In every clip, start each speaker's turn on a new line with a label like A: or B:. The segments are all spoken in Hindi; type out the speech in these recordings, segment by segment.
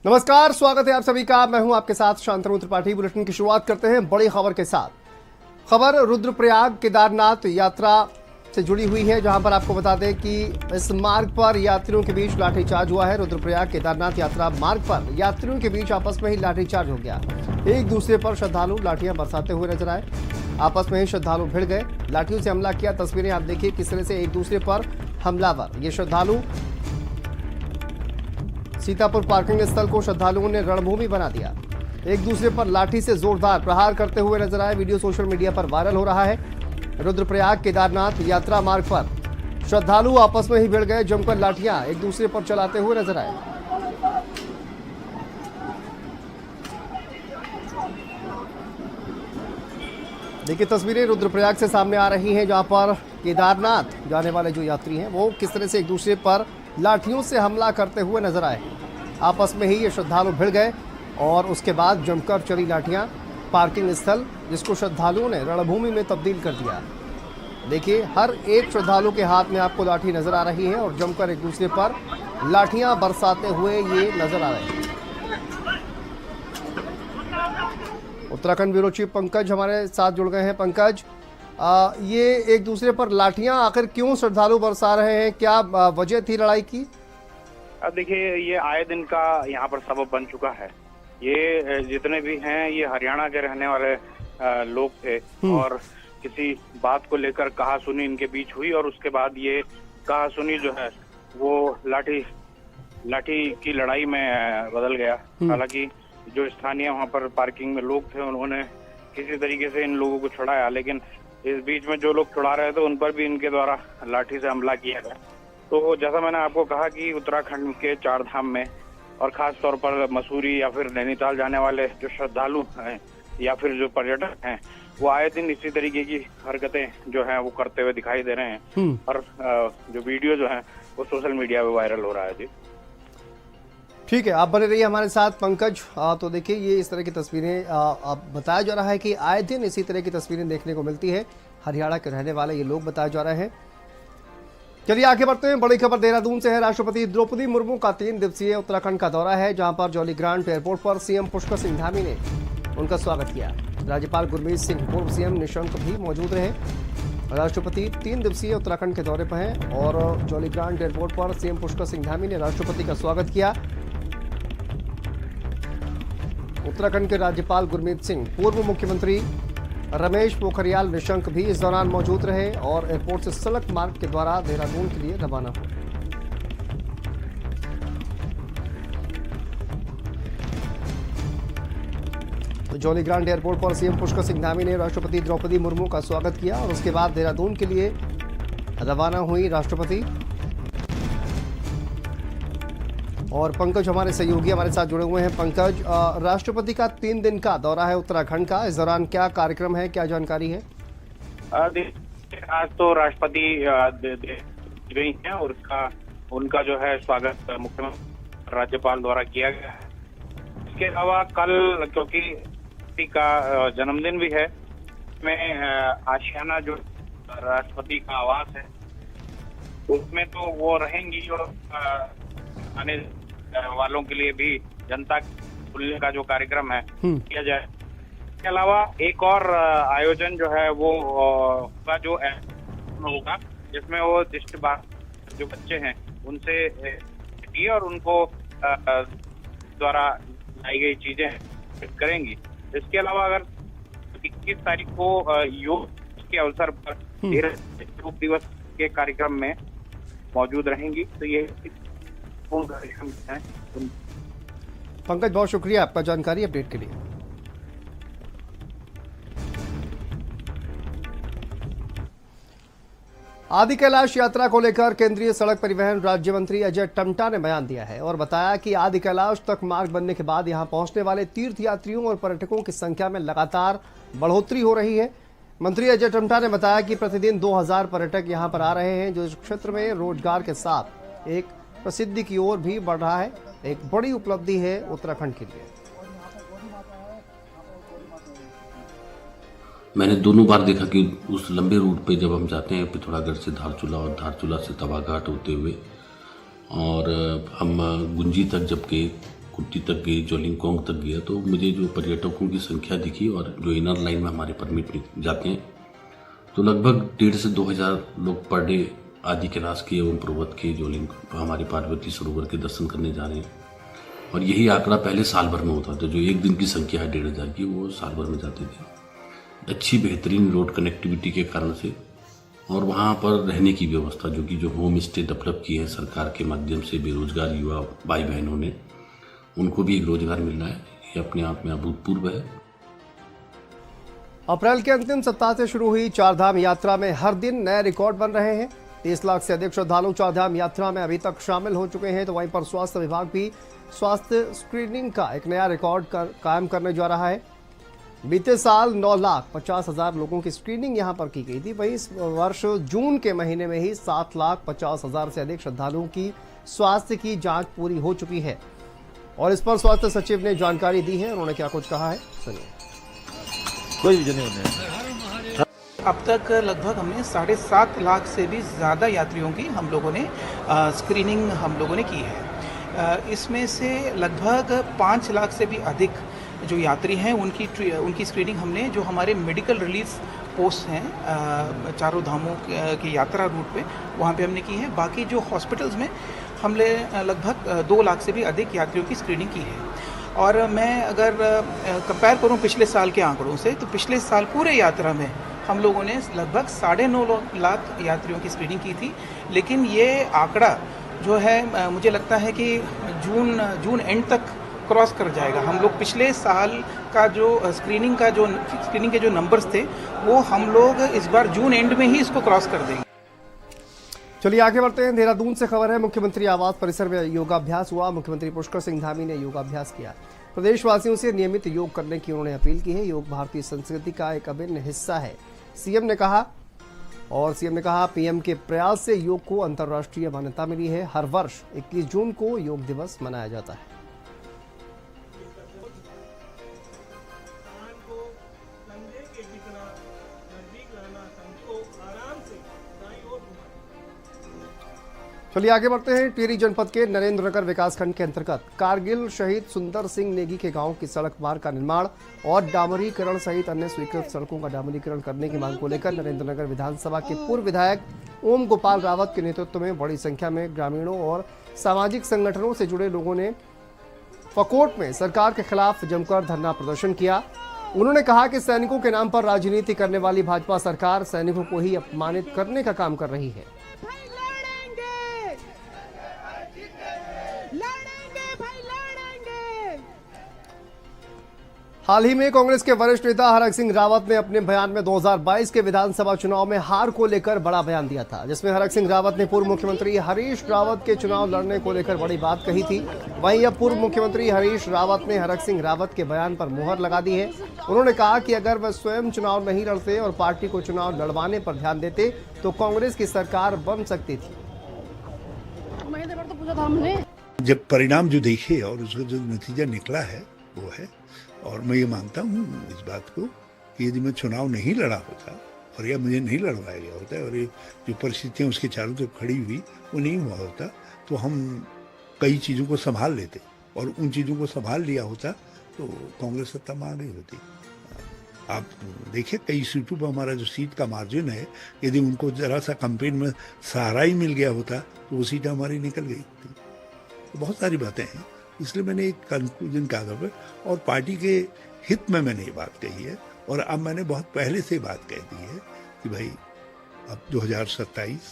A: नमस्कार, स्वागत है आप सभी का। मैं हूं आपके साथ शांतनु त्रिपाठी। बुलेटिन की शुरुआत करते हैं बड़ी खबर के साथ। खबर रुद्रप्रयाग केदारनाथ यात्रा से जुड़ी हुई है, जहां पर आपको बता दें कि इस मार्ग पर यात्रियों के बीच लाठीचार्ज हुआ है। रुद्रप्रयाग केदारनाथ यात्रा मार्ग पर यात्रियों के बीच आपस में ही लाठीचार्ज हो गया। एक दूसरे पर श्रद्धालु लाठियां बरसाते हुए नजर आए। आपस में ही श्रद्धालु भिड़ गए, लाठियों से हमला किया। तस्वीरें आप देखिए किस तरह से एक दूसरे पर हमलावर। ये श्रद्धालु सीतापुर पार्किंग स्थल को श्रद्धालुओं ने रणभूमि बना दिया। एक दूसरे पर लाठी से जोरदार प्रहार करते हुए नजर आए। वीडियो सोशल मीडिया पर वायरल हो रहा है। रुद्रप्रयाग केदारनाथ यात्रा मार्ग पर श्रद्धालु आपस में ही भिड़ गए, जमकर लाठियां एक दूसरे पर चलाते हुए नजर आए। देखिए तस्वीरें रुद्रप्रयाग से सामने आ रही हैं, जहां पर केदारनाथ जाने वाले जो यात्री हैं वो किस तरह से एक दूसरे पर लाठियों से हमला करते हुए नजर आए। आपस में ही ये श्रद्धालु भिड़ गए और उसके बाद जमकर चली लाठियां। पार्किंग स्थल जिसको श्रद्धालुओं ने रणभूमि में तब्दील कर दिया। देखिए हर एक श्रद्धालु के हाथ में आपको लाठी नजर आ रही है और जमकर एक दूसरे पर लाठियां बरसाते हुए ये नजर आ रहे हैं। उत्तराखंड ब्यूरो चीफ पंकज हमारे साथ जुड़ गए हैं। पंकज, ये एक दूसरे पर लाठियां आखिर क्यों श्रद्धालु बरसा रहे हैं, क्या वजह थी लड़ाई की?
B: अब देखिए, ये आए दिन का यहाँ पर सबब बन चुका है। ये जितने भी हैं ये हरियाणा के रहने वाले लोग थे और किसी बात को लेकर कहा सुनी इनके बीच हुई और उसके बाद ये कहा सुनी जो है वो लाठी की लड़ाई में बदल गया। हालांकि जो स्थानीय वहाँ पर पार्किंग में लोग थे उन्होंने किसी तरीके से इन लोगों को छुड़ाया, लेकिन इस बीच में जो लोग छुड़ा रहे थे उन पर भी इनके द्वारा लाठी से हमला किया गया। तो जैसा मैंने आपको कहा कि उत्तराखंड के 4 धाम में और खास तौर पर मसूरी या फिर नैनीताल जाने वाले जो श्रद्धालु हैं या फिर जो पर्यटक हैं वो आए दिन इसी तरीके की हरकतें जो हैं वो करते हुए दिखाई दे रहे हैं और जो वीडियो जो है वो सोशल मीडिया पे वायरल हो रहा है। जी
A: ठीक है, आप बने रहिए हमारे साथ पंकज। तो देखिए ये इस तरह की तस्वीरें अब बताया जा रहा है कि आए दिन इसी तरह की तस्वीरें देखने को मिलती है। हरियाणा के रहने वाले ये लोग बताए जा रहे हैं। चलिए आगे बढ़ते हैं। बड़ी खबर देहरादून से है। राष्ट्रपति द्रौपदी मुर्मू का 3 दिवसीय उत्तराखंड का दौरा है, जहां पर जौलीग्रांट एयरपोर्ट पर सीएम पुष्कर सिंह धामी ने उनका स्वागत किया। राज्यपाल गुरमीत सिंह, पूर्व सीएम निशंक भी मौजूद रहे। राष्ट्रपति 3 दिवसीय उत्तराखंड के दौरे पर हैं और जौलीग्रांट एयरपोर्ट पर सीएम पुष्कर सिंह धामी ने राष्ट्रपति का स्वागत किया। उत्तराखंड के राज्यपाल गुरमीत सिंह, पूर्व मुख्यमंत्री रमेश पोखरियाल निशंक भी इस दौरान मौजूद रहे और एयरपोर्ट से सड़क मार्ग के द्वारा देहरादून के लिए रवाना हुए। तो जौलीग्रांट एयरपोर्ट पर सीएम पुष्कर सिंह धामी ने राष्ट्रपति द्रौपदी मुर्मू का स्वागत किया और उसके बाद देहरादून के लिए रवाना हुई राष्ट्रपति। और पंकज हमारे सहयोगी हमारे साथ जुड़े हुए हैं। पंकज, राष्ट्रपति का 3 दिन का दौरा है उत्तराखंड का, इस दौरान क्या कार्यक्रम है, क्या जानकारी है?
B: आज तो राष्ट्रपति गई हैं और उनका जो है स्वागत मुख्यमंत्री राज्यपाल द्वारा किया गया है। इसके अलावा कल क्योंकि का जन्मदिन भी है, में आशियाना जो राष्ट्रपति का आवास है उसमें तो वो रहेंगी और आने वालों के लिए भी जनता खुलने का जो कार्यक्रम है किया जाए। इसके अलावा एक और आयोजन जो है वो होगा जो होगा जिसमें वो दृष्टिबाधित जो बच्चे हैं उनसे और उनको द्वारा लाई गई चीजें करेंगी। इसके अलावा अगर 21 तारीख को योग के अवसर पर योग दिवस के कार्यक्रम में मौजूद रहेंगी। तो ये कार्यक्रम है।
A: पंकज, बहुत शुक्रिया आपका जानकारी अपडेट के लिए। आदि कैलाश यात्रा को लेकर केंद्रीय सड़क परिवहन राज्य मंत्री अजय टम्टा ने बयान दिया है और बताया कि आदि कैलाश तक मार्ग बनने के बाद यहां पहुंचने वाले तीर्थयात्रियों और पर्यटकों की संख्या में लगातार बढ़ोतरी हो रही है। मंत्री अजय टम्टा ने बताया कि प्रतिदिन 2000 पर्यटक यहां पर आ रहे हैं, जो इस क्षेत्र में रोजगार के साथ एक प्रसिद्धि की ओर भी बढ़ रहा है। एक बड़ी उपलब्धि है उत्तराखंड के लिए।
C: मैंने दोनों बार देखा कि उस लंबे रूट पे जब हम जाते हैं पिथौरागढ़ से धारचूला और धारचूला से तवाघाट होते हुए और हम गुंजी तक जब गए कुट्टी तक गई, जोलिंगकोंग तक गया, तो मुझे जो पर्यटकों की संख्या दिखी और जो इनर लाइन में हमारे परमिट जाते हैं तो लगभग 1,500 से 2,000 लोग पर डे आदि कैलाश के एवं पर्वत के जोलिंग हमारे पार्वती सरोवर के दर्शन करने जा रहे हैं। और यही आंकड़ा पहले साल भर में होता था, जो एक दिन की संख्या है 1,500 की, वो साल भर में जाते थे। अच्छी बेहतरीन रोड कनेक्टिविटी के कारण से और वहाँ पर रहने की व्यवस्था जो होम स्टे डेवलप की है सरकार के माध्यम से बेरोजगार युवा भाई बहनों ने, उनको भी एक रोजगार मिल रहा है, ये अपने आप में अभूतपूर्व है।
A: अप्रैल के अंतिम सप्ताह से शुरू हुई चारधाम यात्रा में हर दिन नए रिकॉर्ड बन रहे हैं। 30 लाख से अधिक श्रद्धालु चारधाम यात्रा में अभी तक शामिल हो चुके हैं। तो वहीं पर स्वास्थ्य विभाग भी स्वास्थ्य स्क्रीनिंग का एक नया रिकॉर्ड कायम करने जा रहा है। बीते साल 9,50,000 लोगों की स्क्रीनिंग यहां पर की गई थी। वहीं इस वर्ष जून के महीने में ही 7,50,000 से अधिक श्रद्धालुओं की स्वास्थ्य की जांच पूरी हो चुकी है। और इस पर स्वास्थ्य सचिव ने जानकारी दी है। उन्होंने क्या कुछ कहा है, सुनिए।
D: कोई विजन नहीं होने।
E: अब तक लगभग हमने 7.5 लाख से भी ज़्यादा यात्रियों की हम लोगों ने स्क्रीनिंग हम लोगों ने की है। इसमें से लगभग 5 लाख से भी अधिक जो यात्री हैं उनकी स्क्रीनिंग हमने जो हमारे मेडिकल रिलीफ पोस्ट हैं चारों धामों की यात्रा रूट पे वहाँ पे हमने की है। बाकी जो हॉस्पिटल्स में हमने लगभग 2 लाख से भी अधिक यात्रियों की स्क्रीनिंग की है। और मैं अगर कंपेयर करूं पिछले साल के आंकड़ों से तो पिछले साल पूरे यात्रा में हम लोगों ने लगभग 9.5 लाख यात्रियों की स्क्रीनिंग की थी। लेकिन ये आंकड़ा जो है मुझे लगता है कि जून एंड तक क्रॉस कर जाएगा। हम लोग पिछले साल का जो स्क्रीनिंग के जो नंबर्स थे वो हम लोग इस बार जून एंड में ही इसको क्रॉस कर देंगे।
A: चलिए आगे बढ़ते हैं। देहरादून से खबर है, मुख्यमंत्री आवास परिसर में योगाभ्यास हुआ। मुख्यमंत्री पुष्कर सिंह धामी ने योगाभ्यास किया। प्रदेशवासियों से नियमित योग करने की उन्होंने अपील की है। योग भारतीय संस्कृति का एक अभिन्न हिस्सा है, सीएम ने कहा। पीएम के प्रयास से योग को अंतर्राष्ट्रीय मान्यता मिली है। हर वर्ष 21 जून को योग दिवस मनाया जाता है। चलिए आगे बढ़ते हैं। टिहरी जनपद के नरेंद्रनगर विकासखंड के अंतर्गत कारगिल शहीद सुंदर सिंह नेगी के गांव की सड़क मार्ग का निर्माण और डामरीकरण सहित अन्य स्वीकृत सड़कों का डामरीकरण करने की मांग को लेकर नरेंद्रनगर विधानसभा के पूर्व विधायक ओम गोपाल रावत के नेतृत्व में बड़ी संख्या में ग्रामीणों और सामाजिक संगठनों से जुड़े लोगों ने फकोट में सरकार के खिलाफ जमकर धरना प्रदर्शन किया। उन्होंने कहा कि सैनिकों के नाम पर राजनीति करने वाली भाजपा सरकार सैनिकों को ही अपमानित करने का काम कर रही है। हाल ही में कांग्रेस के वरिष्ठ नेता हरक सिंह रावत ने अपने बयान में 2022 के विधानसभा चुनाव में हार को लेकर बड़ा बयान दिया था, जिसमें हरक सिंह रावत ने पूर्व मुख्यमंत्री हरीश रावत के चुनाव लड़ने को लेकर बड़ी बात कही थी। वहीं अब पूर्व मुख्यमंत्री हरीश रावत ने हरक सिंह रावत के बयान पर मुहर लगा दी है। उन्होंने कहा कि अगर वह स्वयं चुनाव नहीं लड़ते और पार्टी को चुनाव लड़वाने पर ध्यान देते तो कांग्रेस की सरकार बन सकती थी।
F: जब परिणाम जो देखे और उसका जो नतीजा निकला है वो है, और मैं ये मानता हूँ इस बात को कि यदि मैं चुनाव नहीं लड़ा होता और या मुझे नहीं लड़वाया गया होता और ये जो परिस्थितियाँ उसके चारों तरफ खड़ी हुई वो नहीं हुआ होता तो हम कई चीज़ों को संभाल लेते, और उन चीज़ों को संभाल लिया होता तो कांग्रेस सत्ता में आ गई होती। आप देखिए कई सीटों पर हमारा जो सीट का मार्जिन है, यदि उनको ज़रा सा कैंपेन में सहारा ही मिल गया होता तो वो सीटें हमारी निकल गई होती। तो बहुत सारी बातें हैं, इसलिए मैंने एक कंक्लूजन कहा था और पार्टी के हित में मैंने ये बात कही है। और अब मैंने बहुत पहले से बात कह दी है कि भाई अब 2027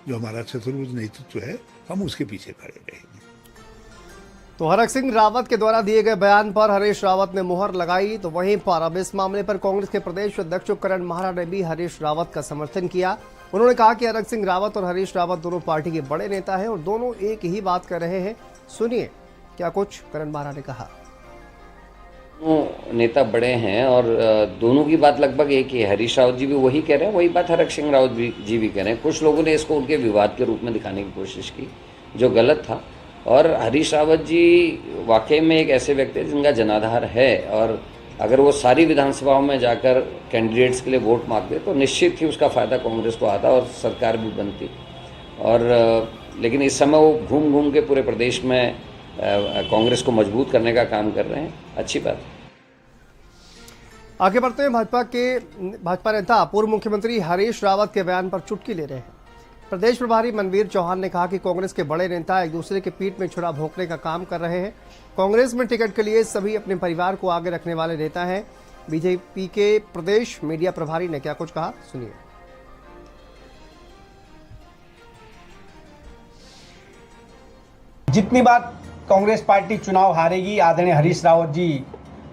F: जो हमारा चतुर्भुज नेतृत्व है हम उसके पीछे खड़े रहेंगे।
A: तो हरक सिंह रावत के द्वारा दिए गए बयान पर हरीश रावत ने मुहर लगाई। तो वहीं पर अब इस मामले पर कांग्रेस के प्रदेश अध्यक्ष करण महारा ने भी हरीश रावत का समर्थन किया। उन्होंने कहा कि हरक सिंह रावत और हरीश रावत दोनों पार्टी के बड़े नेता हैं और दोनों एक ही बात कर रहे हैं। सुनिए क्या कुछ करण महारा ने कहा।
G: दोनों नेता बड़े हैं और दोनों की बात लगभग एक ही है। हरीश रावत जी भी वही कह रहे हैं, वही बात हरक सिंह रावत जी भी कह रहे हैं। कुछ लोगों ने इसको उनके विवाद के रूप में दिखाने की कोशिश की जो गलत था। और हरीश रावत जी वाकई में एक ऐसे व्यक्ति हैं जिनका जनाधार है, और अगर वो सारी विधानसभाओं में जाकर कैंडिडेट्स के लिए वोट मांगते तो निश्चित ही उसका फ़ायदा कांग्रेस को आता और सरकार भी बनती। और लेकिन इस समय वो घूम घूम के पूरे प्रदेश में कांग्रेस को मजबूत करने का काम कर रहे हैं, अच्छी बात है।
A: आगे बढ़ते हैं। भाजपा नेता पूर्व मुख्यमंत्री हरीश रावत के बयान पर चुटकी ले रहे हैं। प्रदेश प्रभारी मनवीर चौहान ने कहा कि कांग्रेस के बड़े नेता एक दूसरे के पीठ में छुरा भोंकने का काम कर रहे हैं। कांग्रेस में टिकट के लिए सभी अपने परिवार को आगे रखने वाले नेता हैं। बीजेपी के प्रदेश मीडिया प्रभारी ने क्या कुछ कहा, सुनिए।
H: जितनी बार कांग्रेस पार्टी चुनाव हारेगी, आदरणीय हरीश रावत जी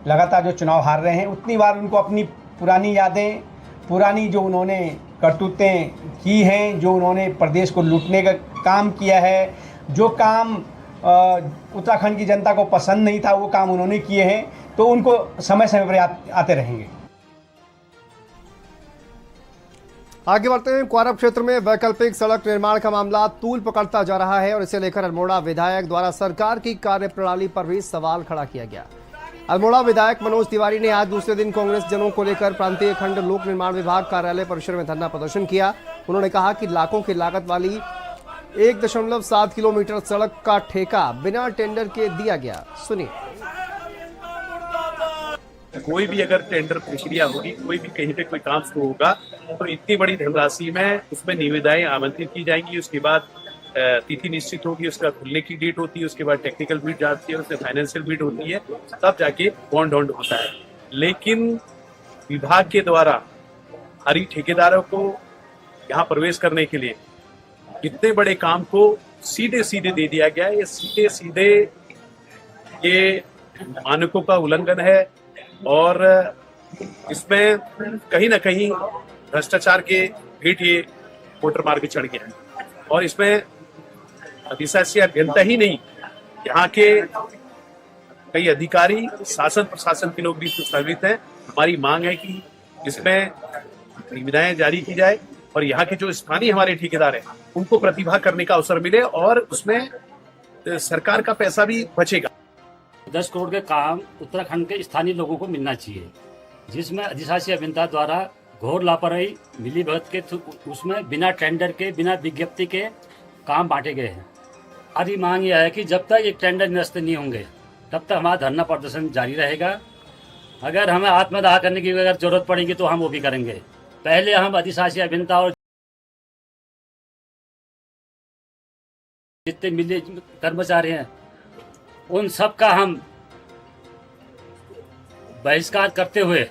H: लगातार जो चुनाव हार रहे हैं, उतनी बार उनको अपनी पुरानी यादें, पुरानी जो उन्होंने करतूतें की हैं, जो उन्होंने प्रदेश को लूटने का काम किया है, जो काम उत्तराखंड की जनता को पसंद नहीं था, वो काम उन्होंने किए हैं, तो उनको समय समय पर आते रहेंगे।
A: आगे बढ़ते हैं। क्वारब क्षेत्र में वैकल्पिक सड़क निर्माण का मामला तूल पकड़ता जा रहा है और इसे लेकर अल्मोड़ा विधायक द्वारा सरकार की कार्यप्रणाली पर भी सवाल खड़ा किया गया। अल्मोड़ा विधायक मनोज तिवारी ने आज दूसरे दिन कांग्रेस जनों को लेकर प्रांतीय खंड लोक निर्माण विभाग कार्यालय परिसर में धरना प्रदर्शन किया। उन्होंने कहा कि लाखों की लागत वाली 1.7 किलोमीटर सड़क का ठेका बिना टेंडर के दिया गया, सुनिए।
I: कोई भी अगर टेंडर प्रक्रिया होगी, कोई भी कहीं पे कोई काम शुरू होगा, तो इतनी बड़ी धनराशि में उसमें निविदाएं आमंत्रित की जाएंगी। उसके बाद तिथि निश्चित होगी, उसका खुलने की डेट होती है, उसके बाद टेक्निकल बीट जाती है, उससे फाइनेंशियल बीट होती है, तब जाके बॉन्ड होता है। लेकिन विभाग के द्वारा हरी ठेकेदारों को यहाँ प्रवेश करने के लिए इतने बड़े काम को सीधे सीधे दे दिया गया है। ये सीधे सीधे ये मानकों का उल्लंघन है और इसमें कहीं ना कहीं भ्रष्टाचार के भेंट ये वोटर मार्ग चढ़ गया है। और इसमें अधिशासी अभियंता ही नहीं, यहाँ के कई अधिकारी, शासन प्रशासन के लोग भी प्रभावित हैं। हमारी मांग है कि इसमें निविदाएं जारी की जाए और यहाँ के जो स्थानीय हमारे ठेकेदार हैं उनको प्रतिभा करने का अवसर मिले और उसमें सरकार का पैसा भी बचेगा।
J: 10 करोड़ के काम उत्तराखंड के स्थानीय लोगों को मिलना चाहिए, जिसमें अधिशासी अभियंता द्वारा घोर लापरवाही मिली भगत के उसमें बिना टेंडर के, बिना विज्ञप्ति के काम बांटे गए हैं। हमारी मांग यह है कि जब तक एक टेंडर निरस्त नहीं होंगे तब तक हमारा धरना प्रदर्शन जारी रहेगा। अगर हमें आत्मदाह करने की अगर जरूरत पड़ेगी तो हम वो भी करेंगे। पहले हम अधिशासी अभियंता और जितने मिले कर्मचारी हैं उन सब का हम बहिष्कार करते हुए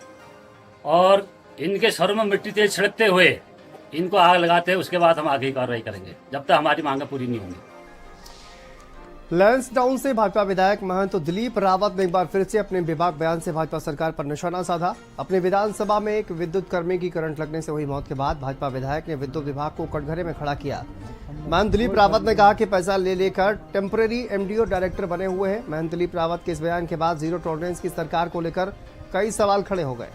J: और इनके सरों में मिट्टी तेल छिड़कते हुए इनको आग लगाते हैं, उसके बाद हम आगे कार्रवाई करेंगे जब तक हमारी मांगें पूरी नहीं होंगी।
A: लैंसडाउन से भाजपा विधायक महंत दिलीप रावत ने एक बार फिर से अपने बेबाक बयान से भाजपा सरकार पर निशाना साधा। अपने विधानसभा में एक विद्युत कर्मी की करंट लगने से हुई मौत के बाद भाजपा विधायक ने विद्युत विभाग को कटघरे में खड़ा किया। महंत दिलीप रावत ने कहा कि पैसा ले लेकर टेम्परेरी एमडीओ डायरेक्टर बने हुए हैं। महंत दिलीप रावत के इस बयान के बाद जीरो टॉलरेंस की सरकार को लेकर कई सवाल खड़े हो गए।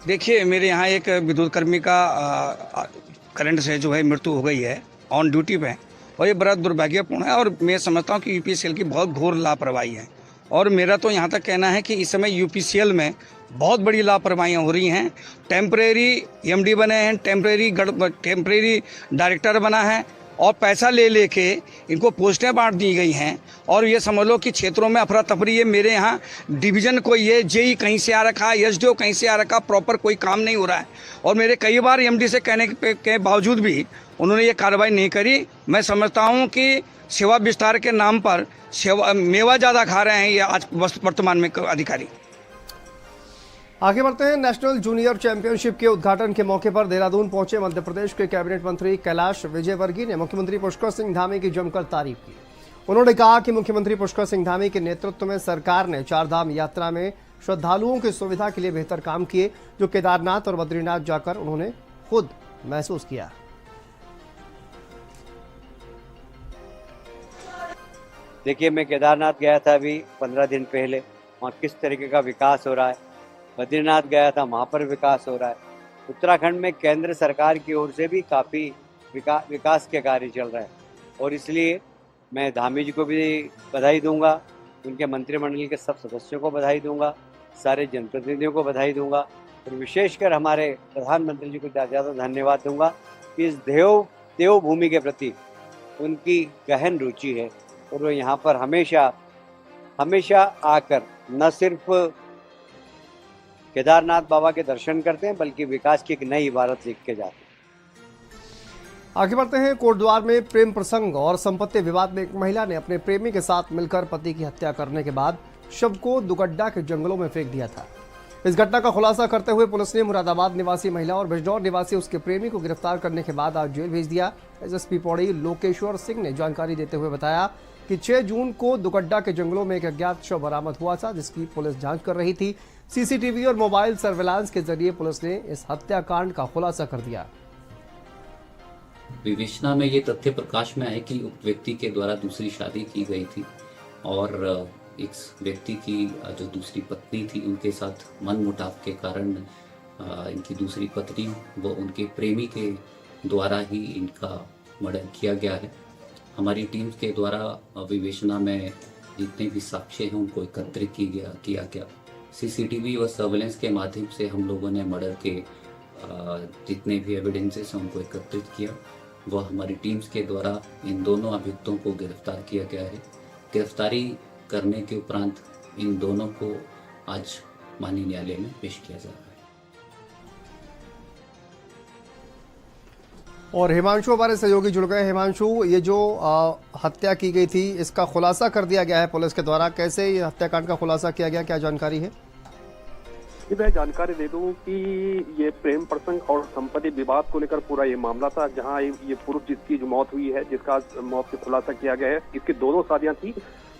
H: देखिए, मेरे यहाँ एक विद्युत कर्मी का करंट से जो है मृत्यु हो गई है ऑन ड्यूटी पे, और ये बड़ा दुर्भाग्यपूर्ण है। और मैं समझता हूँ कि यूपीसीएल की बहुत घोर लापरवाही है। और मेरा तो यहाँ तक कहना है कि इस समय यूपीसीएल में बहुत बड़ी लापरवाहियाँ हो रही हैं। टेम्परेरी एमडी बने हैं, टेम्परेरी डायरेक्टर बना है और पैसा ले लेके इनको पोस्टें बांट दी गई हैं। और ये समझ लो कि क्षेत्रों में अफरा तफरी है। मेरे यहाँ डिवीजन कोई है, जेई कहीं से आ रखा है, एसडीओ कहीं से आ रखा, प्रॉपर कोई काम नहीं हो रहा है। और मेरे कई बार एमडी से कहने के बावजूद भी उन्होंने ये कार्रवाई नहीं करी। मैं समझता हूँ कि सेवा विस्तार के नाम पर मेवा ज़्यादा खा रहे हैं ये आज वर्तमान में अधिकारी।
A: आगे बढ़ते हैं। नेशनल जूनियर चैंपियनशिप के उद्घाटन के मौके पर देहरादून पहुंचे मध्य प्रदेश के कैबिनेट मंत्री कैलाश विजयवर्गीय ने मुख्यमंत्री पुष्कर सिंह धामी की जमकर तारीफ की। उन्होंने कहा कि मुख्यमंत्री पुष्कर सिंह धामी के नेतृत्व में सरकार ने चारधाम यात्रा में श्रद्धालुओं की सुविधा के लिए बेहतर काम किए, जो केदारनाथ और बद्रीनाथ जाकर उन्होंने खुद महसूस किया।
K: देखिए, मैं केदारनाथ गया था अभी 15 दिन पहले, वहाँ किस तरीके का विकास हो रहा है। बद्रीनाथ गया था, वहाँ पर विकास हो रहा है। उत्तराखंड में केंद्र सरकार की ओर से भी काफ़ी विकास के कार्य चल रहे हैं और इसलिए मैं धामी जी को भी बधाई दूंगा, उनके मंत्रिमंडल के सब सदस्यों को बधाई दूंगा, सारे जनप्रतिनिधियों को बधाई दूंगा और विशेषकर हमारे प्रधानमंत्री जी को ज़्यादा धन्यवाद दूंगा कि इस देवभूमि के प्रति उनकी गहन रुचि है और वो यहाँ पर हमेशा हमेशा आकर न सिर्फ केदारनाथ बाबा के दर्शन करते हैं बल्कि विकास की एक नई इबारत लिख के जाते हैं।
A: आगे बढ़ते हैं। कोटद्वार में प्रेम प्रसंग और संपत्ति विवाद में एक महिला ने अपने प्रेमी के साथ मिलकर पति की हत्या करने के बाद शव को दुगड्डा के जंगलों में फेंक दिया था। इस घटना का खुलासा करते हुए पुलिस ने मुरादाबाद निवासी महिला और बिजनौर निवासी उसके प्रेमी को गिरफ्तार करने के बाद आज जेल भेज दिया। एसएसपी पौड़ी लोकेश्वर सिंह ने जानकारी देते हुए बताया कि 6 जून को दुगड्डा के जंगलों में एक अज्ञात शव बरामद हुआ था, जिसकी पुलिस जांच कर रही थी। सीसीटीवी और मोबाइल सर्विलांस के जरिए पुलिस ने इस हत्याकांड का खुलासा कर दिया।
L: विवेचना में ये तथ्य प्रकाश में आए कि उक्त व्यक्ति के द्वारा दूसरी शादी की गई थी और इस व्यक्ति की जो दूसरी पत्नी थी उनके साथ मनमुटाव के कारण इनकी दूसरी पत्नी व उनके प्रेमी के द्वारा ही इनका मर्डर किया गया है। हमारी टीम के द्वारा विवेचना में जितने भी साक्ष्य हैं उनको एकत्रित किया गया। सीसीटीवी व सर्वेलेंस के माध्यम से हम लोगों ने मर्डर के जितने भी एविडेंसेस हैं उनको एकत्रित किया। वह हमारी टीम्स के द्वारा इन दोनों अभियुक्तों को गिरफ्तार किया गया है। गिरफ्तारी करने के उपरांत इन दोनों को आज माननीय न्यायालय में पेश किया जा रहा है।
A: और हिमांशु हमारे सहयोगी जुड़ गए। हिमांशु, ये जो हत्या की गई थी इसका खुलासा कर दिया गया है पुलिस के द्वारा, कैसे ये हत्याकांड का खुलासा किया गया, क्या जानकारी है?
M: मैं जानकारी दे दूं कि ये प्रेम प्रसंग और संपत्ति विवाद को लेकर पूरा ये मामला था, जहां ये पुरुष जिसकी जो मौत हुई है, जिसका मौत का खुलासा किया गया है, इसकी दोनों शादियां थी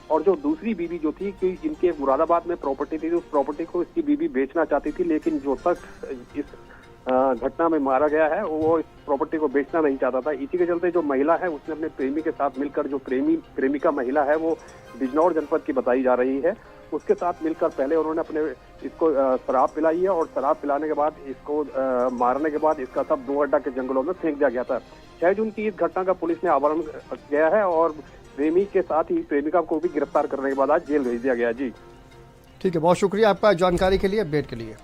M: और जो दूसरी बीवी जो थी कि इनके मुरादाबाद में प्रॉपर्टी थी, उस प्रॉपर्टी को इसकी बीवी बेचना चाहती थी, लेकिन जो शख्स इस घटना में मारा गया है वो इस प्रॉपर्टी को बेचना नहीं चाहता था। इसी के चलते जो महिला है उसने अपने प्रेमी के साथ मिलकर, जो प्रेमिका महिला है वो बिजनौर जनपद की बताई जा रही है, उसके साथ मिलकर पहले उन्होंने अपने इसको शराब पिलाई है और शराब पिलाने के बाद इसको मारने के बाद इसका सब दुगड्डा के जंगलों में फेंक दिया गया था। 6 जून की इस घटना का पुलिस ने आवरण किया है और प्रेमी के साथ ही प्रेमिका को भी गिरफ्तार करने के बाद आज जेल भेज दिया गया। जी
A: ठीक है, बहुत शुक्रिया आपका जानकारी के लिए, अपडेट के लिए।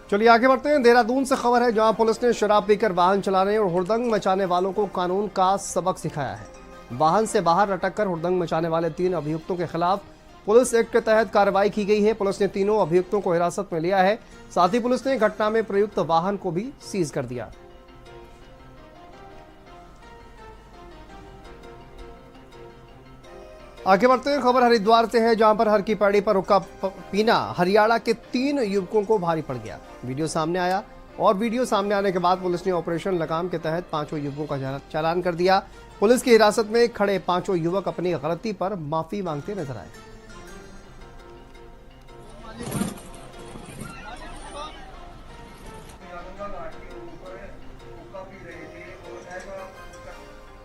A: चलिए आगे बढ़ते हैं। देहरादून से खबर है, जहां पुलिस ने शराब पीकर वाहन चलाने और हुड़दंग मचाने वालों को कानून का सबक सिखाया है। वाहन से बाहर लटक कर हुड़दंग मचाने वाले 3 अभियुक्तों के खिलाफ पुलिस एक्ट के तहत कार्रवाई की गई है। पुलिस ने तीनों अभियुक्तों को हिरासत में लिया है। साथ ही पुलिस ने घटना में प्रयुक्त वाहन को भी सीज कर दिया। आगे बढ़ते हैं। खबर हरिद्वार से है, जहां पर हर की पैड़ी पर हुक्का पीना हरियाणा के 3 युवकों को भारी पड़ गया। वीडियो सामने आया और वीडियो सामने आने के बाद पुलिस ने ऑपरेशन लगाम के तहत 5 युवकों का चालान कर दिया। पुलिस की हिरासत में खड़े 5 युवक अपनी गलती पर माफी मांगते नजर आए।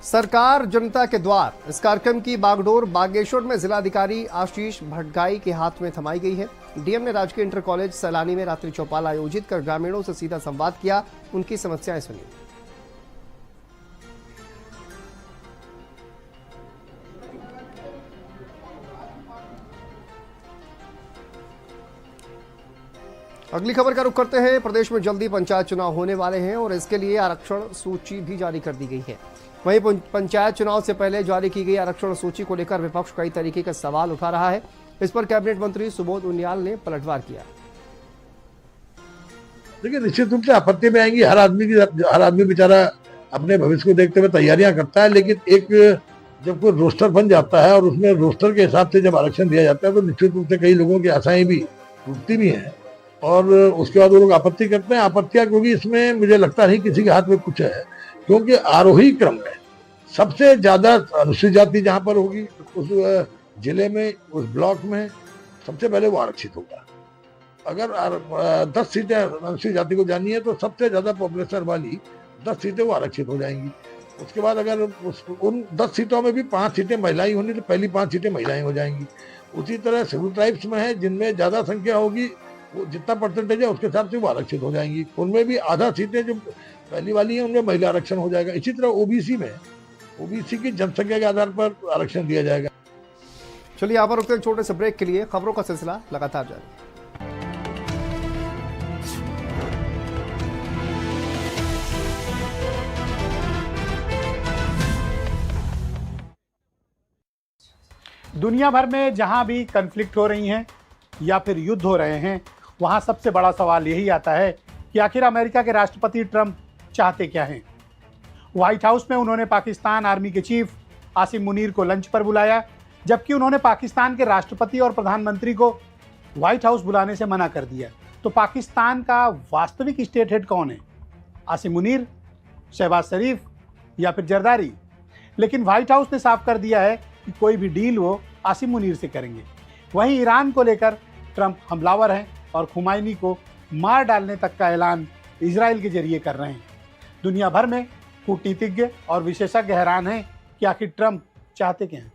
A: सरकार जनता के द्वार, इस कार्यक्रम की बागडोर बागेश्वर में जिलाधिकारी आशीष भटगाई के हाथ में थमाई गई है। डीएम ने राजकीय इंटर कॉलेज सैलानी में रात्रि चौपाल आयोजित कर ग्रामीणों से सीधा संवाद किया, उनकी समस्याएं सुनी। अगली खबर का रुख करते हैं। प्रदेश में जल्दी पंचायत चुनाव होने वाले हैं और इसके लिए आरक्षण सूची भी जारी कर दी गई है। वहीं पंचायत चुनाव से पहले जारी की गई आरक्षण सूची को लेकर विपक्ष कई तरीके का सवाल उठा रहा है। इस पर कैबिनेट मंत्री सुबोध उनियाल ने पलटवार किया।
D: देखिए, निश्चित रूप से आपत्ति में आएंगी। हर आदमी बेचारा अपने भविष्य को देखते हुए तैयारियां करता है, लेकिन एक जब कोई रोस्टर बन जाता है और उसमें रोस्टर के हिसाब से जब आरक्षण दिया जाता है तो निश्चित रूप से कई लोगों की आशाएं भी टूटती भी हैं और उसके बाद वो लोग आपत्ति करते हैं। आपत्तियां क्योंकि इसमें मुझे लगता नहीं किसी के हाथ में कुछ है, क्योंकि आरोही क्रम में सबसे ज्यादा अनुसूचित जाति जहां पर होगी उस जिले में, उस ब्लॉक में सबसे पहले वो आरक्षित होगा। अगर 10 सीटें अनुसूचित जाति को जानी है तो सबसे ज्यादा पॉपुलेशन वाली 10 सीटें वो आरक्षित हो जाएंगी। उसके बाद अगर उन 10 सीटों में भी 5 सीटें महिलाएं होंगी तो पहली 5 सीटें महिलाएं हो जाएंगी। उसी तरह शेड्यूल ट्राइब्स में है, जिनमें ज्यादा संख्या होगी वो जितना परसेंटेज है उसके हिसाब से वो आरक्षित हो जाएंगी। उनमें भी आधा सीटें जो पहली वाली हैं उनमें महिला आरक्षण हो जाएगा। इसी तरह ओबीसी में ओबीसी की जनसंख्या के आधार पर आरक्षण दिया जाएगा।
A: चलिए यहाँ पर रुकते हैं छोटे से ब्रेक के लिए। खबरों का सिलसिला लगातार जारी।
N: दुनिया भर में जहां भी कन्फ्लिक्ट हो रही हैं या फिर युद्ध हो रहे हैं, वहां सबसे बड़ा सवाल यही आता है कि आखिर अमेरिका के राष्ट्रपति ट्रंप चाहते क्या हैं। व्हाइट हाउस में उन्होंने पाकिस्तान आर्मी के चीफ आसिम मुनीर को लंच पर बुलाया, जबकि उन्होंने पाकिस्तान के राष्ट्रपति और प्रधानमंत्री को व्हाइट हाउस बुलाने से मना कर दिया। तो पाकिस्तान का वास्तविक स्टेट हेड कौन है? आसिम मुनीर, शहबाज शरीफ या फिर जरदारी? लेकिन व्हाइट हाउस ने साफ कर दिया है कि कोई भी डील वो आसिम मुनीर से करेंगे। वहीं ईरान को लेकर ट्रंप हमलावर हैं और खुमैनी को मार डालने तक का ऐलान इजराइल के जरिए कर रहे हैं। दुनिया भर में कूटनीतिज्ञ और विशेषज्ञ हैरान हैं कि आखिर ट्रंप चाहते क्या हैं।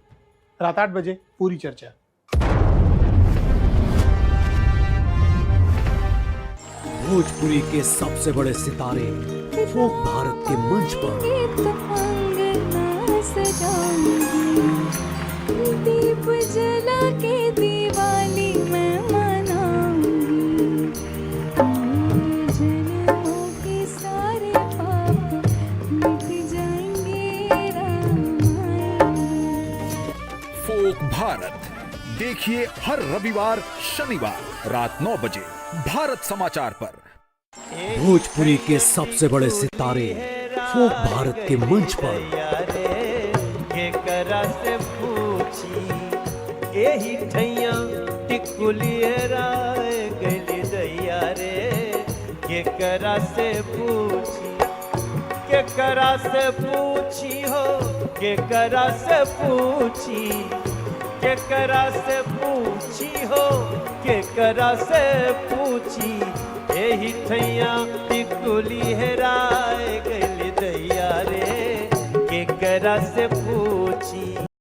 N: रात 8 बजे पूरी चर्चा।
O: भोजपुरी के सबसे बड़े सितारे फोक भारत के मंच पर।
P: दीप जला के दिवाली मैं मनाऊंगी, जन्मों के सारे पाप मिट जाएंगे रामायण।
Q: फोक भारत देखिए हर रविवार शनिवार रात 9 बजे भारत समाचार पर।
O: भोजपुरी के सबसे बड़े सितारे फोक भारत के मंच पर।
R: यही ठैया टिकुलिए राय गली दैया रे, के करा से पूछी, के करा से पूछी हो, के करा से पूछी, के करा से पूछी हो, के करा से पूछी। यही ठैया टिकुली है राय गली दैया रे, के करा से पूछी।